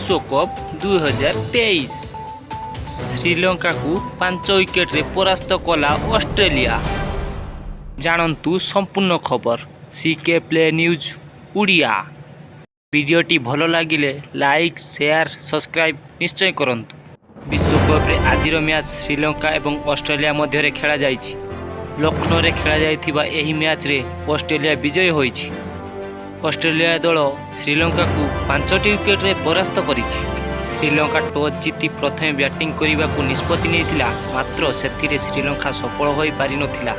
विश्वकप 2023 श्रीलंका को 5 विकेट रे परास्त कला ऑस्ट्रेलिया। जानतु संपूर्ण खबर सीके प्ले न्यूज ओडिया। वीडियोटी भल लगिले लाइक शेयर सब्सक्राइब निश्चय करंतु। विश्वकप रे आजिर मैच श्रीलंका एवं ऑस्ट्रेलिया मध्य खेला जाइछि। लखनऊ रे खेला जाइथिबा एही मैच रे ऑस्ट्रेलिया विजय होइछि। ऑस्ट्रेलिया दल श्रीलंका को 5टी विकेट रे परास्त करिछि। श्रीलंका टॉस जीति प्रथमे बैटिंग करने को निष्पत्ति नेइथिला, मात्र सेथिरे श्रीलंका सफल होई पारि नथिला।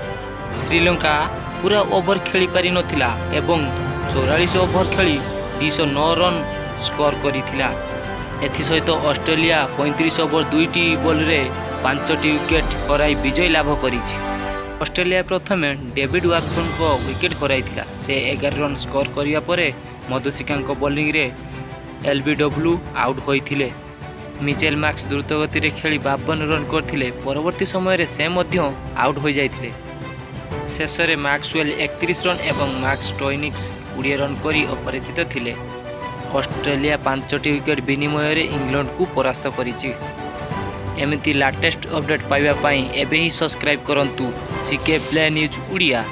श्रीलंका पूरा ओवर खेली पारि नथिला एवं 44 ओवर खेली 209 रन स्कोर करिथिला। एथि सहित ऑस्ट्रेलिया 35 ओवर 2टी बॉल रे 5टी विकेट हराई विजय लाभ करिछि। ऑस्ट्रेलिया प्रथमे डेविड वार्नर को विकेट हराइथिला। से 11 रन स्कोर करिया परे मधुसिका बोलिंग रे एलबीडब्ल्यू आउट होइथिले। मिचेल मार्क्स द्रुत गति रे खेली 52 रन करथिले। परवर्ती समय रे से मध्य आउट हो जाइथिले। शेष रे मैक्सवेल 31 रन एवं मार्क्स स्टोइनिक्स 20 रन करी अपराजित थिले। ऑस्ट्रेलिया 5टी विकेट विनिमय रे इंग्लैंड को परास्त करिछि। एमिति लेटेस्ट अपडेट पाइबा पाई एबे ही सब्सक्राइब करंतु सीके प्ले न्यूज ओडिया।